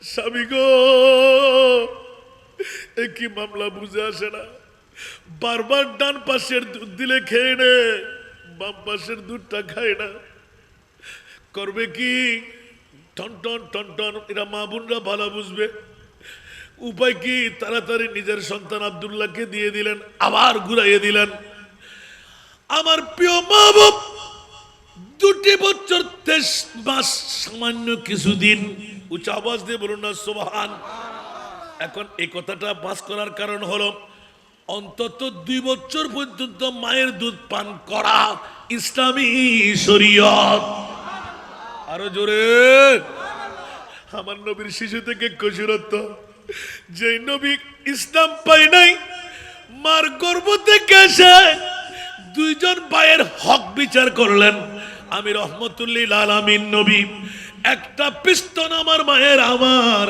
স্বামী গো, কি মামলা বুঝে আসে না। বারবার ডান পাশের দুধ দিলে খেয়ে নে, বাম পাশের দুধটা খায় না। করবে কি? টন টন টন টন। এরা মা বোনরা ভালো বুঝবে। উপায় কি? তাড়াতাড়ি নিজের সন্তান আব্দুল্লাহকে দিয়ে দিলেন, আবার ঘুরাইয়ে দিলেন। আমার প্রিয় মা বাপ 2 বছর 23 মাস সামান্য কিছুদিন। উচ্চ আওয়াজ দিয়ে বলুন না সুবহান। এখন এই কথাটা পাস করার কারণ হলো অন্তত 2 বছর পর্যন্ত মায়ের দুধ পান করা ইসলামী শরীয়ত। আরো জোরে। আমার নবীর শিশু থেকে কসুরত্ব, যে নবী ইসলাম পাই নাই, মার গর্ভ থেকে এসে 2 জন ভাইয়ের হক বিচার করলেন। আমি রহমতুল্লিল আলামিন নবী। একটা পিস্তন আমার মায়ের, আমার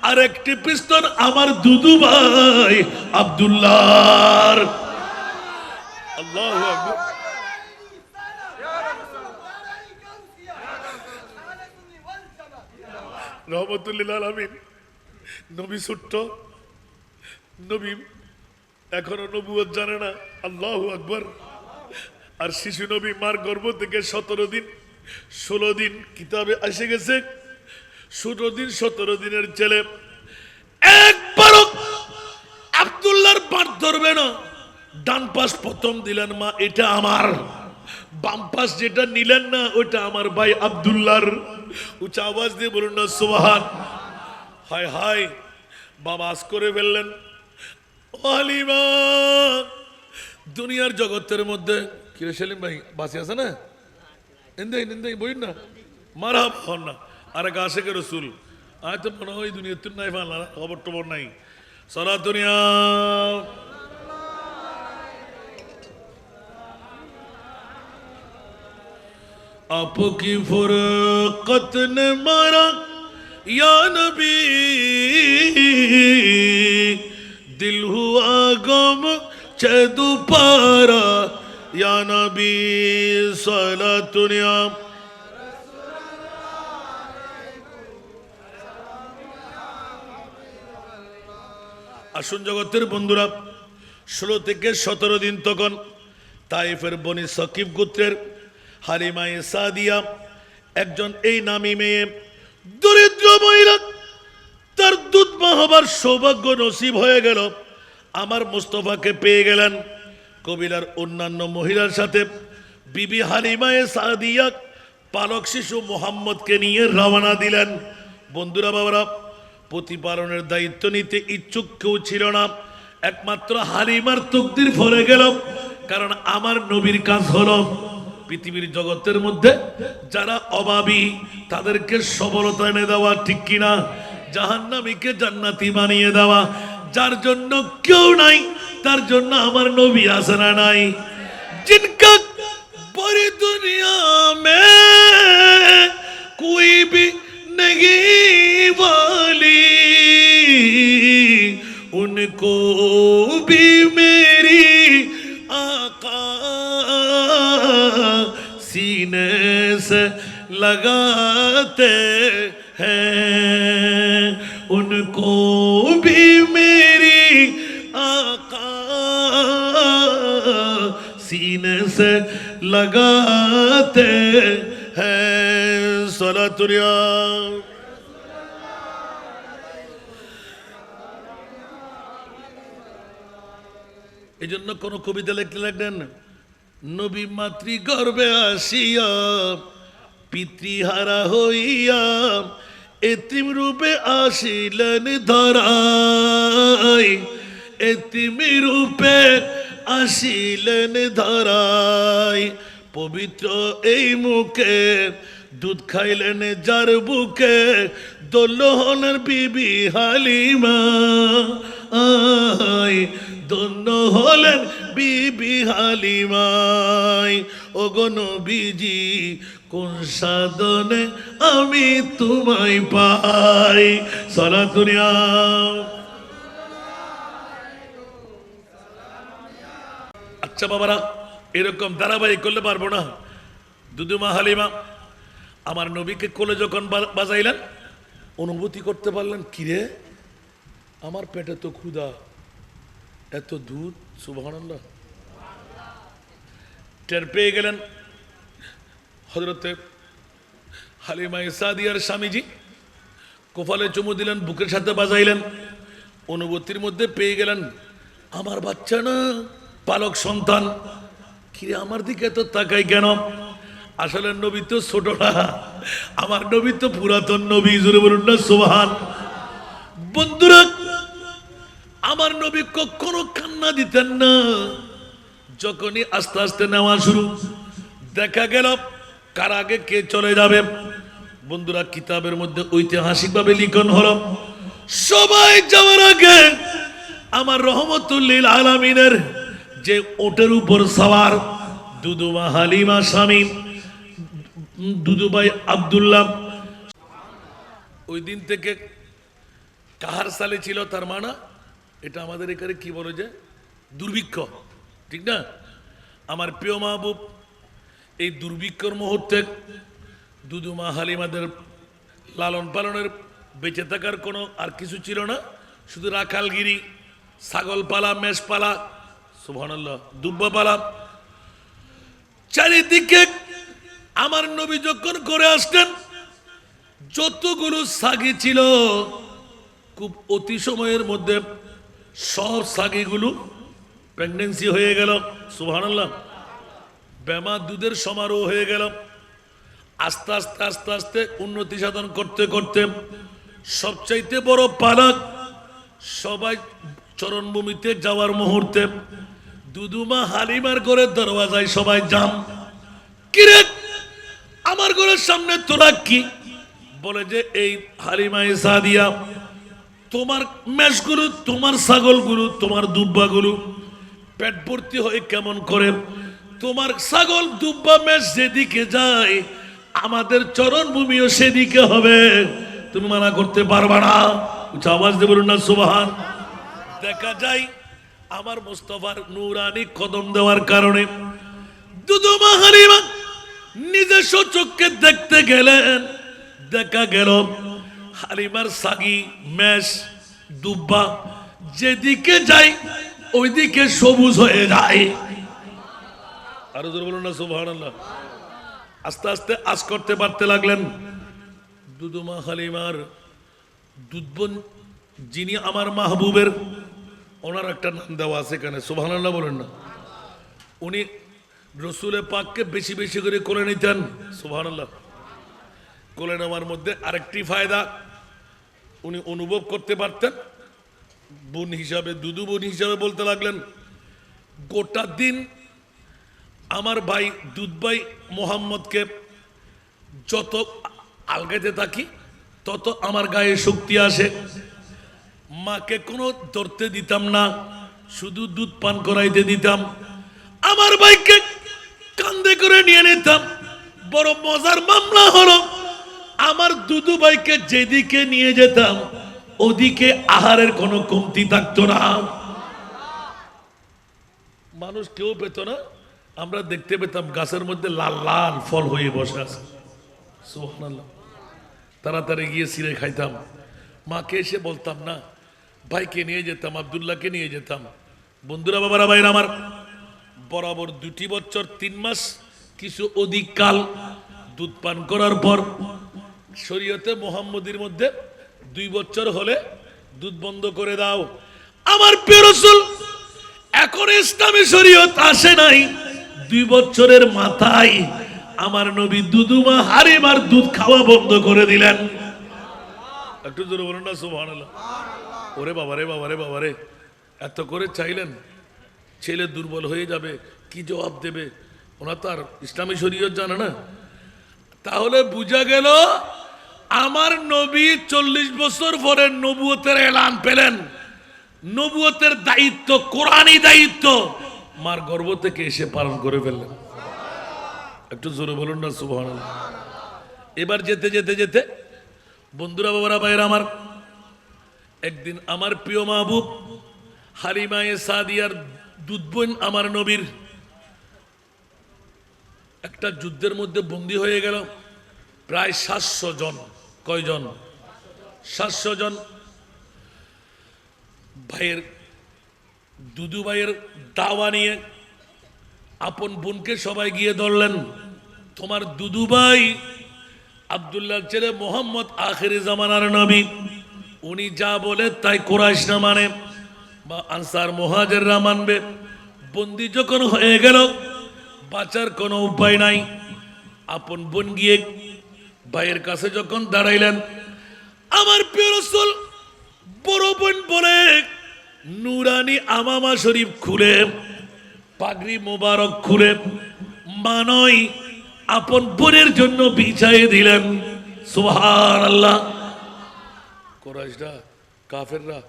আর একটি পিস্তন আমার দুদু ভাই আব্দুল্লাহর। আল্লাহু আকবার। রহমতুল্লিল আলামিন নবী ছোট্ট নবী, এখনো নবুয়ত জানে না। আল্লাহু আকবার। আর শিশু নবী মার গর্ভ থেকে 17 দিন 16 দিন কিতাবে এসে গেছে। 16 দিন 17 দিনের ছেলে একবারও আব্দুল্লাহর পাট ধরবে না। ডান পাশ প্রথম দিলেন মা, এটা আমার। বাম পাশ যেটা নিলেন না, ওটা আমার ভাই আব্দুল্লাহর। উচ্চ আওয়াজ দিয়ে বলুন না সুবহান। হায় হায়, বাবা আজ করে ফেললেন। হালিমা দুনিয়ার জগতের মধ্যে কিরে সেলিম ভাই বাঁচি আছে না? ইন্দাই বই না মারা হন না। আর এক আশেখ রসুল আয় তো মনে হয় দুনিয়া তুই নাই ফাল খবর টবর নাই সারা দুনিয়া। आपकी फुरकत ने मारा या नबी, दिल हुआ गम चेदु पारा या नबी सलातुनिया। আসুন জগতের বন্ধুরা, 16 থেকে 17 দিন তখন তাইফের বনি সাকিব গোত্রের হালিমা সাদিয়া একজন এই নামী মেয়ে, দরিদ্র মহিলা, তার দুধ মা হবার সৌভাগ্য নসিব হয়ে গেল। আমার মুস্তফাকে পেয়ে গেলেন। কবিলার অন্যান্য মহিলার সাথে বিবি হালিমা সাদিয়া পালক শিশু মোহাম্মদকে নিয়ে রওনা দিলেন। বন্ধুরা বাবারা, প্রতিপালনের দায়িত্ব নিতে ইচ্ছুক কেউ ছিল না, একমাত্র হালিমার তকদির ফলে গেল। কারণ আমার নবীর কাজ হলো পৃথিবীর জগতের মধ্যে যারা অভাবী তাদেরকে সবলতা এনে দেওয়া, ঠিক কিনা? জাহান্নামীকে জান্নাতি বানিয়ে দেওয়া। যার জন্য কেউ নাই তার জন্য আমার নবী আছে না নাই? जिनका पूरी दुनिया में कोई भी नहीं वाली, उनको भी मेरी आका सीने से लगाते हैं, उनको भी मेरी आका सीने से लगाते हैं। सलातुनिया। এই জন্য কোন কবিতা লিখতে লাগলেন, নবী মাতৃ গর্ভে আসিয়া পিতৃহারা হইয়া এতিম রূপে আসিলেন ধরায়, এতিম রূপে আসিলেন ধরায়। পবিত্র এই মুখে দুধ খাইলেন যার বুকে, দোলনের বিবি হালিমা আয়, দন্য হলেন বিবি হালিমায়। ওগো নবীজি কোন সাধনে আমি তোমায় পাই। সালাতুনিয়া। আচ্ছা বাবারা, এরকম ধারাবাহিক করলে পারবো না। দুদুমা হালিমা আমার নবীকে কোলে যখন বাজাইলেন, অনুভূতি করতে পারলেন, কিরে আমার পেটে তো ক্ষুধা, এত দুধ, সুবহানাল্লাহ। টের পেয়ে গেলেন হযরতে হালিমা সাদিয়ার স্বামীজি, কপালে চুমু দিলেন, বুকের সাথে বাজাইলেন, অনুভূতির মধ্যে পেয়ে গেলেন আমার বাচ্চা না, পালক সন্তান, কিরে আমার দিকে তো তাকাই কেন? আসলে নবী তো ছোট না, আমার নবী তো পুরাতন নবী, জোরে বলুন না সুবহান। বন্ধুরা, আমার নবী কখনো কান্না দিতেন না। যখনই আস্তে আস্তে নেওয়া শুরু, দেখা গেল কার আগে কে চলে যাবে। বন্ধুরা, কিতাবের মধ্যে ঐতিহাসিকভাবে লিখন হলো, সবাই যাওয়ার আগে আমার রহমতুল্লিল আলামিনের যে ওটের উপর সওয়ার দুদুমা হালিমা স্বামী দুদুভাই আব্দুল্লাহ, ওই দিন থেকে কাহার সালে ছিল তার মানা, এটা আমাদের এখানে কি বলে যে দুর্ভিক্ষ, ঠিক না? আমার প্রিয় মাহবুব, এই দুর্ভিক্ষর মুহূর্তে দুদুমা হালিমাদের লালন পালনের বেঁচে থাকার কোনো আর কিছু ছিল না, শুধু রাখালগিরি, ছাগল পালা, মেষ পালা, সুবহানাল্লাহ, দুব্বা পালা। চারিদিকে আমার নবী যখন করে আসতেন, যতগুলো সাগি ছিল খুব অতি সময়ের মধ্যে সব সাগিগুলো প্রেগনেন্সি হয়ে গেল, সুবহানাল্লাহ, বেমা দুধের সমারোহ হয়ে গেল। আস্তে আস্তে আস্তে আস্তে উন্নতি সাধন করতে করতে সবচাইতে বড় পালক, সবাই চরণভূমিতে যাওয়ার মুহূর্তে দুদুমা হালিমার ঘরের দরওয়াজায় সবাই জাম। কিরে আমার ঘরের সামনে তোরা কি? বলে যে এই হালিমা সাদিয়া, তোমার মেষগুলো, তোমার ছাগলগুলো, তোমার দুব্বাগুলো পেট ভর্তি হয়ে কেমন করে? তোমার ছাগল দুব্বা মেষ যেদিকে যায় আমাদের চরণভূমিও সেদিকে হবে, তুমি মানা করতে পারবা না। উচ্চ আওয়াজ দিয়ে বলুন না সুবহান। দেখা যায় আমার মুস্তাফার নূরানি কদম দেওয়ার কারণে দুদুমা হালিমা নিজস্ব চোখকে দেখতে গেলেন, দেখা গেল হালিমার সাগি, মেষ, দুব্বা যেদিকে যায় ওইদিকে সবুজ হয়ে যায়। আরো জোরে বলুন না সুবহানাল্লাহ। আস্তে আস্তে আজ করতে পারতে লাগলেন। দুদুমা হালিমার দুধবোন, যিনি আমার মাহবুবের, ওনার একটা নাম দেওয়া আছে এখানে, সুবহানাল্লাহ বলেন না। উনি রসুলের পাককে বেশি বেশি করে কোলে নিতেন, সুবহানাল্লাহ। কোলে নেওয়ার মধ্যে আরেকটি ফায়দা, উনি অনুভব করতে পারতেন। বোন হিসাবে, দুদু বোন হিসাবে বলতে লাগলেন, গোটা দিন আমার ভাই দুধ ভাই মোহাম্মদকে যত আলগাইতে থাকি তত আমার গায়ে শক্তি আসে। মাকে কোনো ধরতে দিতাম না, শুধু দুধ পান করাইতে দিতাম। আমার ভাইকে কান্দে করে নিয়ে নিতাম। বড় মজার মামলা হলো, আমার দুদু ভাইকে যেদিকে নিয়ে যেতাম ওদিকে আহারের কোনো কমতি থাকতো না। মানুষ কেউ পেত না, আমরা দেখতে পেতাম গাছের মধ্যে লাল লাল ফল হয়ে বসে আছে, সুবহানাল্লাহ। তাড়াতাড়ি গিয়ে ছিঁড়ে খাইতাম। মাকে এসে বলতাম না, ভাইকে নিয়ে যেতাম, আব্দুল্লাহকে নিয়ে যেতাম। বন্ধুরা, বাবারা, ভাইরা আমার, বরাবর 2 বছর 3 মাস কিছু অধিক কাল দুধ পান করার পর শরীয়তে মুহাম্মদীর মধ্যে 2 বছর হলে দুধ বন্ধ করে দাও। আমার প্রিয় রাসূল, এখন ইসলামী শরীয়ত আসে নাই, 2 বছরের মাথায় আমার নবী দুদুমা হালিমার দুধ খাওয়া বন্ধ করে দিলেন। একটু জোরে বলুন না সুবহানাল্লাহ। ওরে বাবারে, বাবারে, বাবারে, এত করে চাইলেন, ছেলে দুর্বল হয়ে যাবে, কি জবাব দেবে? ওনার তো আর ইসলামী শরীয়ত জানে না। তাহলে বুঝা গেল আমার নবী 40 বছর পরে নবুয়তের এলান পেলেন। নবুয়তের দায়িত্ব, কোরআনী দায়িত্ব মার গর্ভ থেকে এসে পালন করে ফেললেন। একটু জোরে বলুন না সুবহানাল্লাহ। এবার যেতে যেতে যেতে বন্ধুরা, বাবারা, ভাইরা আমার, একদিন আমার প্রিয় মাহবুব হালিমা সাদিয়ার দুধ বোন আমার নবীর একটা যুদ্ধের মধ্যে বন্দী হয়ে গেল। প্রায় 700 জন। কয়জন? 700 জন ভাইয়ের, দুদু ভাইয়ের দাওয়া নিয়ে আপন বোনকে সবাই গিয়ে ধরলেন। তোমার দুদু ভাই আব্দুল্লাহর ছেলে মোহাম্মদ আখেরি জামানার নবী, উনি যা বলে তাই কুরাইশ না মানে বা আনসার মুহাজিররা মানবে। বন্দি যখন হয়ে গেল, বাঁচার কোনো উপায় নাই। আপন বোন গিয়ে ভাইয়ের কাছে যখন দাঁড়াইলেন, আমার প্রিয় রাসূল বড় বোন বলে নুরানি আমামা শরীফ খুলে, পাগড়ি মোবারক খুলে মানই আপন বোনের জন্য বিছাইয়ে দিলেন। সুবহানাল্লাহ। কুরাইশরা, কাফেররা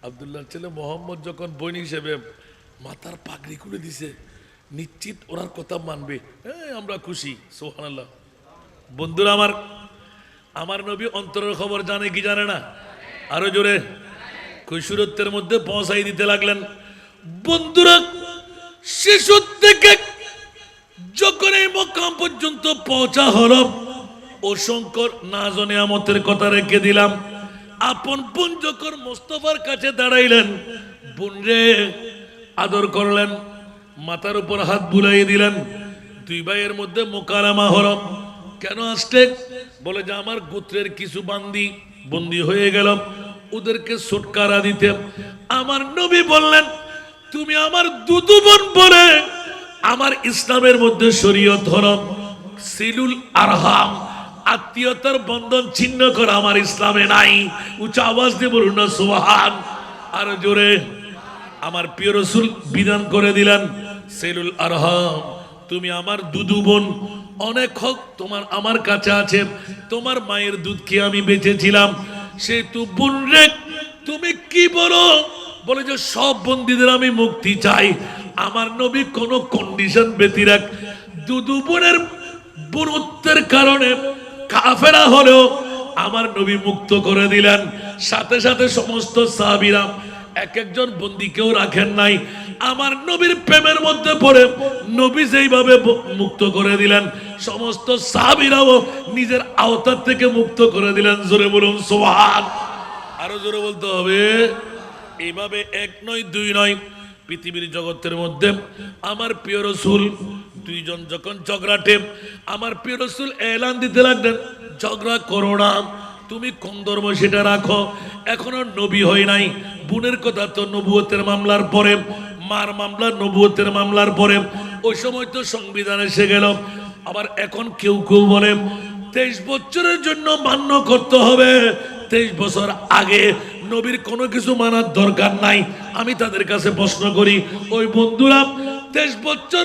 আব্দুল্লাহর ছেলে মোহাম্মদ যখন বোন হিসেবে মাথার পাগড়ি খুলে দিছে, নিশ্চিত ওনার কথা মানবে, আমরা খুশি। সুবহানাল্লাহ। বন্ধুরা আমার, আমার নবী অন্তরের খবর জানে কি জানে না? আরো জোরে কৈশোরত্বের মধ্যে পৌঁছাই দিতে লাগলেন। বন্ধুরা, শিশু থেকে যখন এই মকাম পর্যন্ত পৌঁছা হলো, অসংখ্য নাজ ও নিয়ামতের কথা রেখে দিলাম। আপন বোন যখন মোস্তফার কাছে দাঁড়াইলেন, বোন রে আদর করলেন, মাথার উপর হাত বুলাই দিলেন। দুই ভাইয়ের মধ্যে মোকালামা হলো। কেন আসতে? বলে যে আমার গোত্রের কিছু বন্দি হয়ে গেল, ওদেরকে ছুটকারা দিতে। আমার নবী বললেন, তুমি আমার দুদু বোন বলে আমার ইসলামের মধ্যে শরীয়ত হলো সিলুল আরহাম, আত্মীয়তার বন্ধন ছিন্ন করা আমার ইসলামে নাই। উচ্চ আওয়াজ দিয়ে বলুন না সুবহান। আর জোরে। আমার প্রিয় রাসূল বিধান করে দিলেন, সিলুল আরহাম, তুমি আমার দুদু বোন। অনেক হক তোমার আমার কাছে আছে, তোমার মায়ের দুধ খেয়ে আমি বেঁচেছিলাম, সে তু বোন রে তুমি কি বলো? বলে যে সব বন্দীদের আমি মুক্তি চাই। আমার নবী কোনো কন্ডিশন ব্যতিরেক দুদু বোনের বুরুত্বের কারণে কাফেরা হলেও আমার নবী মুক্ত করে দিলেন। সাথে সাথে সমস্ত সাহাবীরা এক একজন বন্দীকেও রাখেন নাই। আমার নবীর প্রেমের মধ্যে পড়ে নবী যেইভাবে মুক্ত করে দিলেন, সমস্ত সাহাবীরাও নিজের আওতার থেকে মুক্ত করে দিলেন। জোরে বলুন সুবহান। আরো জোরে বলতে হবে। এইভাবে এক নয় দুই নয়, পৃথিবীর জগতের মধ্যে আমার প্রিয় রাসূল দুইজন যখন ঝগড়াটে, আমার প্রিয় রাসূল এলান দিতে লাগলেন, ঝগড়া করো না, তুমি কোন ধর্ম সেটা রাখো। এখনো নবী হয় নাই। বোনের কথা তো নবুয়তের মামলার পরে, মার মামলা নবুয়তের মামলার পরে, ওই সময় তো সংবিধান এসে গেল। আবার এখন কেউ কেউ বলে 23 বছরের জন্য মান্য করতে হবে। 23 বছর আগে নবীর কোনো কিছু মানার দরকার নাই। আমি তাদের কাছে প্রশ্ন করি, ওই বন্ধুরা 23 বছর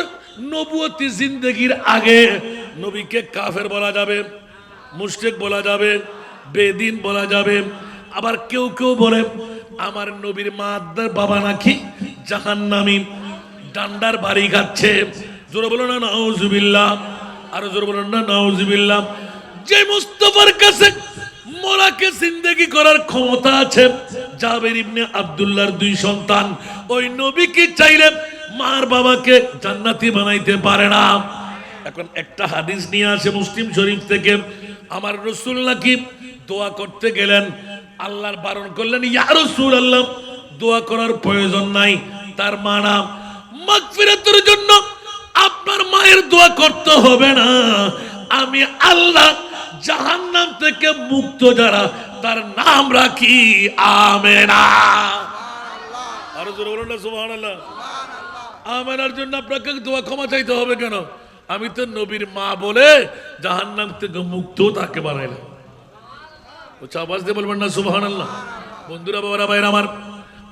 নবুয়তি জিন্দেগির আগে নবীকে কাফের বলা যাবে, মুশরিক বলা যাবে, বেদিন বলা যাবে? আবার কেউ কেউ বলে আমার নবীর মা বাবা নাকি জাহান্নামী, ডান্ডার বাড়ি খাচ্ছে। জোরে বলো না নাউজুবিল্লাহ। আরো জোরে বলো না নাউজুবিল্লাহ। যে মুস্তাফার কাছে মোরাকে জিন্দেগি করার ক্ষমতা আছে, জাবের ইবনে আব্দুল্লাহর দুই সন্তান, ওই নবী কি চাইলে মার বাবাকে জান্নাতি বানাইতে পারে না? এখন একটা হাদিস নিয়ে আসে মুসলিম শরীফ থেকে, আমার রাসূল নাকি দোয়া করতে গেলেন, আল্লাহর বারণ করলেন, ইয়া রাসূলুল্লাহ দোয়া করার প্রয়োজন নাই। তার মানে মাগফিরাতের জন্য আপনার মায়ের দোয়া করতে হবে না। আমি আল্লাহ জাহান্নাম থেকে মুক্ত যারা, তার নাম রাখি আমেনা। আরো জোরে বলুন না সুবহানাল্লাহ। আমেনার জন্য আপনাকে দোয়া ক্ষমা চাইতে হবে কেন? আমি তো নবীর মা বলে জাহান্নাম থেকে মুক্ত তাকে বানাইলাম। আওয়াজ দিয়ে বলবেন না সুবহানাল্লাহ। বন্ধুরা, বাবারা, ভাইরা আমার,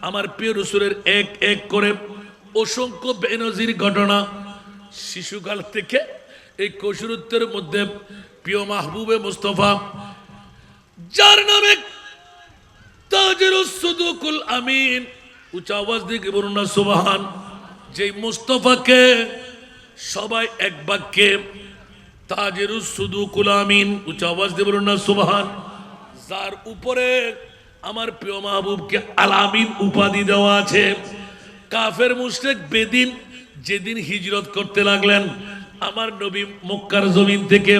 আমার প্রিয় রাসূলের এক এক করে অসংখ্য বেনজির ঘটনা শিশুকাল থেকে এই কৈশোরত্বের মধ্যে প্রিয় মাহবুবে মুস্তাফা, যার নামে তাজিরুস সুদুকুল আমিন, উচ্চ আওয়াজ দিয়ে বলুন না সুবহান। যেই মুস্তাফাকে সবাই এক বাক্যে তাজিরুস সুদুকুল আমিন, উচ্চ আওয়াজ দিয়ে বলুন না সুবহান। যার উপরে আমার প্রিয় মাহবুবকে আলামিন উপাধি দেওয়া আছে। কাফের মুশরিক বেদিন যেদিন হিজরত করতে লাগলেন আমার নবী মক্কার জমিন থেকে,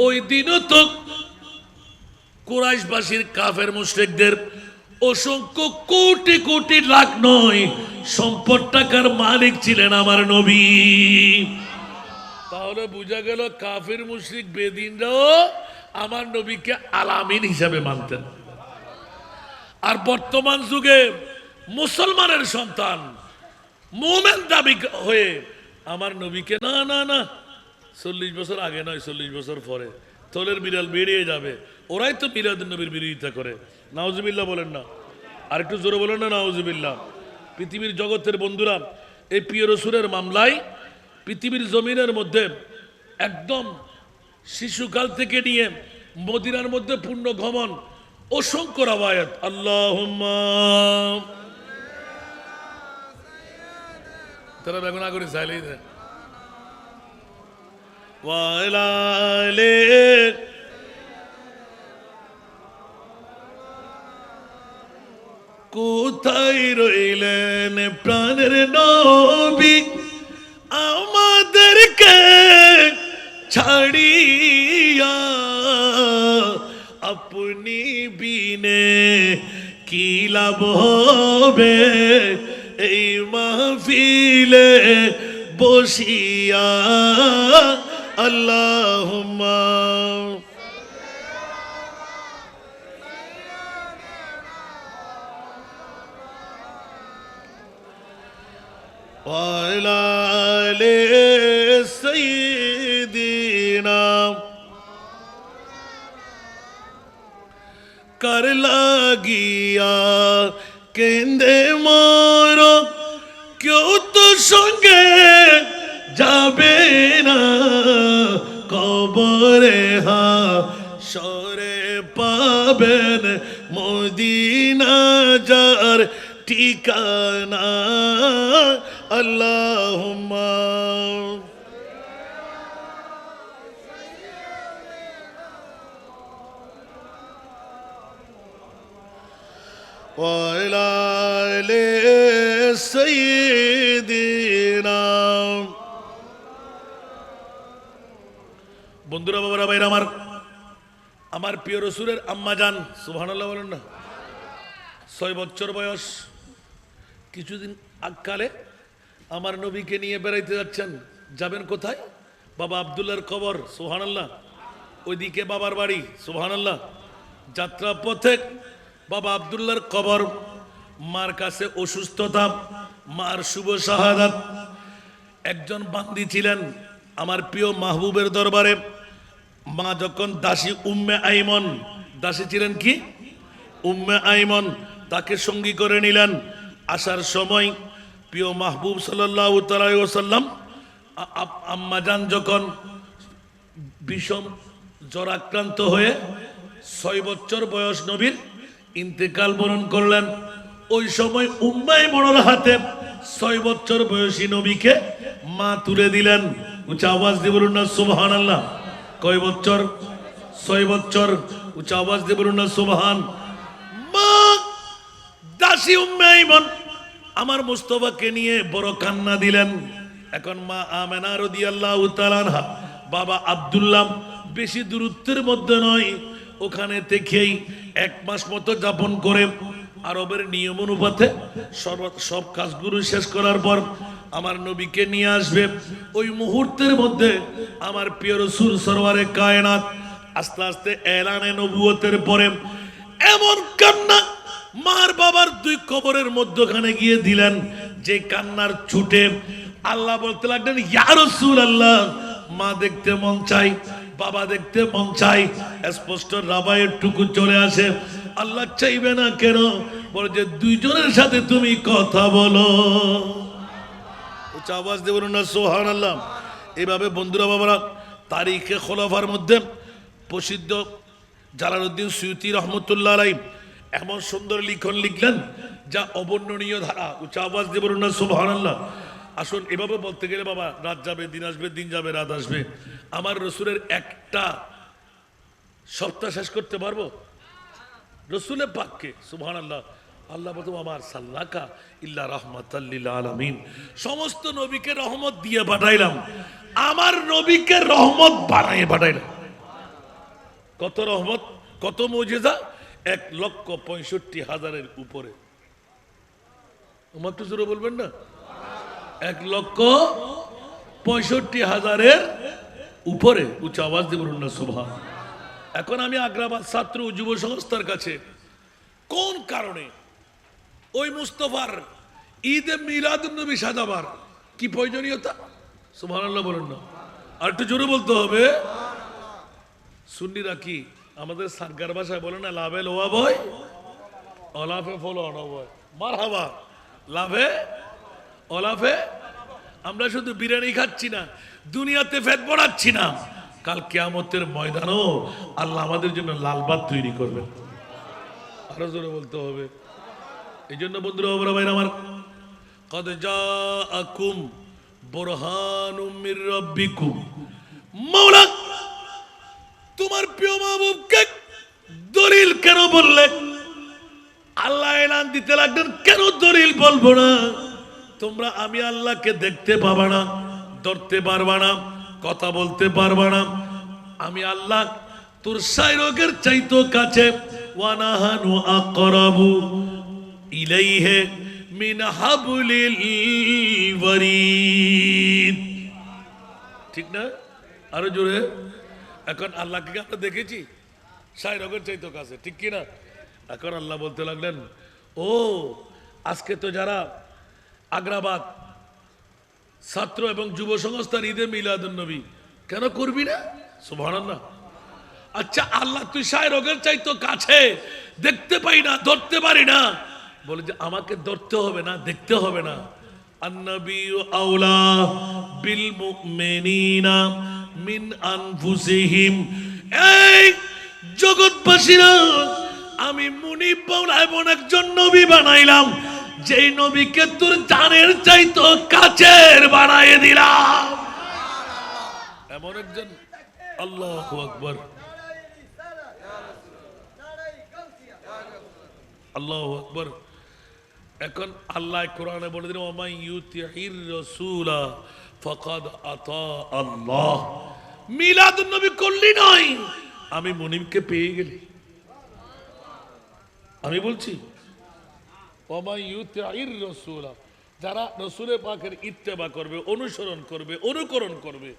ওই দিনও তো কুরাইশবাসীর কাফের মুশরিকদের অসংখ্য কোটি কোটি লাখ নয় সম্পদ টাকার মালিক ছিলেন আমার নবী। তাহলে বোঝা গেল কাফের মুশরিক বেদিনরাও আমার নবীকে আলামিন হিসাবে মানতেন। আর বর্তমান যুগে মুসলমানের সন্তান মুমিন দাবি হয়ে আমার নবীকে না না না 40 বছর আগে নয় 40 বছর পরে তোলের বিড়াল বেরিয়ে যাবে, ওরাই তো মিলাদুন নবীর বিরোধিতা করে। নাউজুবিল্লাহ বলেন না, আর একটু জোরে বলেন না নাউজুবিল্লাহ। পৃথিবীর জগতের বন্ধুরা, এই প্রিয় রাসূলের মামলায় পৃথিবীর জমিনের মধ্যে একদম শিশুকাল থেকে নিয়ে মদিনার মধ্যে পূর্ণ গমন অসংখ্য রাওয়ায়াত। আল্লাহুম্মা তারা বেগুন করে চাইলেই দেয় ওয়ালালে কোথায় রইলেন প্রাণের নবী আমাদেরকে ছাড়িয়া, আপনি বিনে কি লাভ হবে এই মাহফিলে বসিয়া। আল্লাহুম্মা ওয়ালা আলি সাইয়্যিদিনা कर লাগিয়া কেন্দে মোর কেউ তো সঙ্গে যাবে না, কবরে হাশরে পাবেন মদিনা যার ঠিকানা। আল্লাহুম্মা ওয়ালা আলি সাইয়্যিদিনা। বন্ধুরা, বাবারা, ভাইরা আমার প্রিয় রাসূলের আম্মা জান, সুবহানাল্লাহ বলেন না, 6 বছর বয়স। কিছুদিন আগকালে আমার নবীকে নিয়ে বেড়াইতে যাচ্ছেন। যাবেন কোথায়? বাবা আব্দুল্লাহর কবর, সুবহানাল্লাহ। ওইদিকে বাবার বাড়ি, সুবহানাল্লাহ। যাত্রা পথে বাবা আব্দুল্লাহর কবর, মার কাছে অসুস্থতা, মার শুভ শাহাদাত। একজন বান্দি ছিলেন আমার প্রিয় মাহবুবের দরবারে। মা যখন দাসী উম্মে আইমন, দাসী ছিলেন কি উম্মে আইমন, তাকে সঙ্গী করে নিলেন। আসার সময় প্রিয় মাহবুব সাল্লাল্লাহু তাআলা আলাইহি ওয়াসাল্লাম আম্মাজান যখন বিষম জ্বরাক্রান্ত হয়ে 6 বছর বয়স নবীর ইন্তেকাল বরণ করলেন। ওই সময় উম্মে আইমনের হাতে 6 বছর বয়সী নবীকে মা তুলে দিলেন। উচ্চ আওয়াজ দিয়ে বলুন না সুবহানাল্লাহ। কয় বছর? 6 বছর। উচ্চ আওয়াজ দিয়ে বলুন না সুবহান। মা দাসী উম্মে আইমন আমার মুস্তাফাকে নিয়ে বড় কান্না দিলেন। এখন মা আমেনা রাদিয়াল্লাহু তাআলা আনহা, বাবা আব্দুল্লাহ বেশি দূরত্বের মধ্যে নয়, ওখানে থেকেই 1 মাস মতো যাপন করে আরবের নিয়ম অনুপাতে সব কাজগুলো শেষ করার পর আমার নবীকে নিয়ে আসবে। ওই মুহূর্তের মধ্যে আমার প্রিয় রাসূল সরওয়ারে কায়নাত আস্তে আস্তে এলানে নবুয়তের পরে এমন কান্না মার বাবার 2 কবরের মধ্যখানে গিয়ে দিলেন, যে কান্নার ছুটে আল্লাহ বলতে লাগলেন, ইয়া রাসূলুল্লাহ, মা দেখতে মন চাই, বাবা দেখতে মন চাই। স্পষ্ট রাবায়ের টুকু চলে আসে। আল্লাহ চাইবে না কেন? বলে যে 2 জনের সাথে তুমি কথা বলো। উচ্চ আওয়াজ দিয়ে বলুন না সুবহানাল্লাহ। এইভাবে বন্ধুরা, বাবারা, তারিখে খোলাফার মধ্যে প্রসিদ্ধ জালালউদ্দিন সুয়ুতী রহমতুল্লাহ আলাইহি এমন সুন্দর লিখন লিখলেন যা অবর্ণনীয় ধারা। উচ্চ আওয়াজ দিয়ে বলুন না সুবহানাল্লাহ। আসুন, এভাবে বলতে গেলে বাবা রাত যাবে, দিন আসবে, দিন যাবে, রাত আসবে। আমার রাসূলের একটা সপ্তাহ শেষ করতে পারবো? রাসূলের পাককে, সুবহানাল্লাহ। আল্লাহ বলতো আমার সাল্লাকা ইল্লা রাহমাতাল লিল আলামিন, সমস্ত নবীকে রহমত দিয়ে পাঠাইলাম, আমার নবীকে রহমত বানাইয়ে পাঠাইলাম। কত রহমত! কত মুজিজা? 1,65,000-এর উপরে। তোমার একটু জোরে বলবেন না? 1,65,000-এর উপরে। উচ্চ আওয়াজ দিয়ে বলুন না সুবহান। এখন আমি আগ্রাবাদ ছাত্র ও যুব সংস্থার কাছে কোন কারণে ওই মুস্তফার ঈদে মিলাদুন্নবী সাজাবার কি প্রয়োজনীয়তা? সুবহানাল্লাহ বলুন না, আর একটু জোরে বলতে হবে। সুন্নিরা কি আমাদের সারগার ভাষায় বলে না, লাভে লোয়া বয় অলাফে ফলো অনবয়। মারহাবা, লাভে অলাফে। আমরা শুধু বিরিয়ানি খাচ্ছি না, দুনিয়াতে ফেট পড়াচ্ছি না, কাল কিয়ামতের ময়দানও আল্লাহ আমাদের জন্য লাল ভাত তৈরি করবেন। আরো জোরে বলতে হবে। এই জন্য বন্ধুরা, ভাইরা আমার, কদ জাআকুম বুরহানুম মির রাব্বিকুম। মাওলা তোমার প্রিয় মাহবুবকে দলিল কেন বললে? আল্লাহ এলান দিতে লাগলেন, কেন দলিল বলবো না? তোমরা আমি আল্লাহকে দেখতে পাবা না, ধরতে পারবা না, কথা বলতে পারবা না। আমি আল্লাহ তোর শায়রগের চাইতো কাছে। ওয়ানাহানু আকরাবু ইলাইহি মিন হাবলিল ওয়ারিদ। ঠিক না? আরো জোরে। এখন আল্লাহকে আমরা দেখেছি শায়রগের চাইতো কাছে, ঠিক কি না? এখন আল্লাহ বলতে লাগলেন, ও আজকে তো যারা আগ্রাবাদ ছাত্র এবং যুব সংস্থার ঈদে মিলাদুন্নবী কেন করবি না? সুবহানাল্লাহ। আচ্ছা আল্লাহ তুই শায়রগের চাইতো কাছে, দেখতে পাই না, ধরতে পারি না, বলে যে আমাকে ধরতে হবে না, দেখতে হবে না। আন-নাবিয়্যু আওলা বিল মুমিনিনা মিন আনফুসিহিম। এই জগৎবাসীরা, আমি মুনিব মাওলা এমন একজন নবী বানাইলাম, যেই নবীকে তোর জানের চাইতো কাছের বানায় দিলাম। এমন একজন। আল্লাহু আকবার, আল্লাহু আকবার। এখন আল্লাহ কোরআনে বলে দিলেন, ওয়া মান ইউতিহির রাসূলা ফাকাদ আতা আল্লাহ। মিলাদুন নবী করলি নয়, আমি মুনিবকে পেয়ে গেলি। আমি বলছি, ওয়া মান ইউতিহির রাসূলা, যারা রাসূলে পাকের ইত্তেবা করবে, অনুসরণ করবে, অনুকরণ করবে,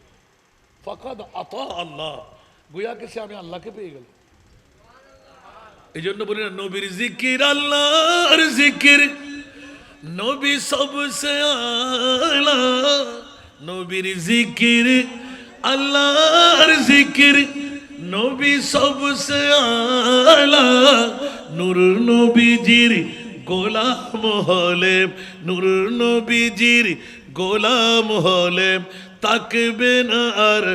ফাকাদ আতা আল্লাহ, গোয়া কে সে আমি আল্লাহকে পেয়ে গেল। এই জন্য বলি না, নবীর জিকির আল্লাহর জিকির, নবী সবসে আলা। নবীর জিকির আল্লাহর জিকির, নবী সবসে আলা। নূর নবীজির গোলাম হলে, নূর নবীজির গোলাম হলে তাকবে না আর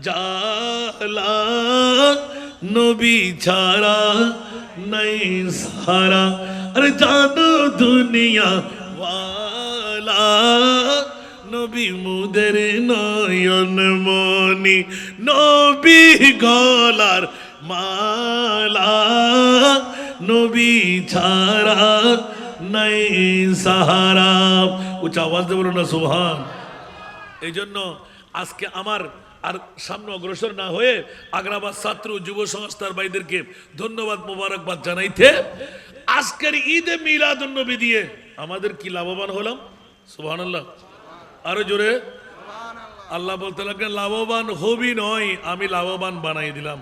জালা। নবী ছাড়া নাই সারা, আরে জানো দুনিয়া ওয়ালা। নবী মুদের নয়ন মনি, নবী গলার মালা। নবী ছাড়া নাই সাহারা। উচ্চ আওয়াজ দিয়ে বলো না সুবহান। এই জন্য আজকে আমার আর সামনে অগ্রসর না হয়ে আগ্রাবাদ ছাত্র যুব সংস্থার ভাইদেরকে ধন্যবাদ, মোবারকবাদ জানাইতে, আজকের ঈদে মিলাদুন্নবী দিয়ে আমাদের কি লাভবান হলাম? সুবহানাল্লাহ। আরো জোরে। আল্লাহ বলতে লাগলেন, লাভবান হবি নয়, আমি লাভবান বানাই দিলাম।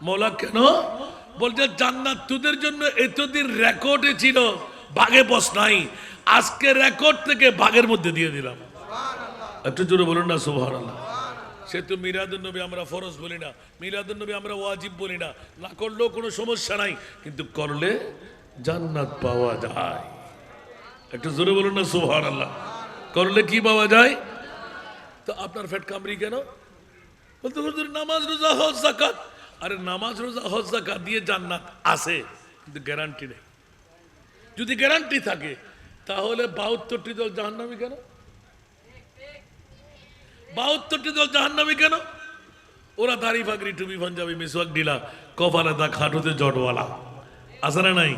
মৌলা কেন বলছে, জান্নাত তোদের জন্য এতদিন রেকর্ডে ছিল, ভাগে বস নাই, আজকে রেকর্ড থেকে ভাগের মধ্যে দিয়ে দিলাম। একটু জোরে বলুন না সুবহানাল্লাহ। সেহেতু মিলাদুন্নবী আমরা ফরজ বলি না, মিলাদুন্নবী আমরা ওয়াজিব বলি না, না করলেও কোনো সমস্যা নাই, কিন্তু করলে জান্নাত পাওয়া যায়। একটু জোরে বলুন না সুবহানাল্লাহ। করলে কি পাওয়া যায়? তো আপনার ফেট কামড়ি কেন? বলতে বলতে নামাজ রোজা হজ যাকাত। আরে নামাজ রোজা হজ যাকাত দিয়ে জান্নাত আছে, কিন্তু গ্যারান্টি নেই। যদি গ্যারান্টি থাকে তাহলে 72টি দল জাহান্নামী কেন? 72টি দল জাহান্নামী কেন? ওরা দাড়ি ফাগরি টুপি পাঞ্জাবি মিসওয়াক ঢিলা, কপালে দা, খাটুতে জটওয়ালা, আছে না নাই?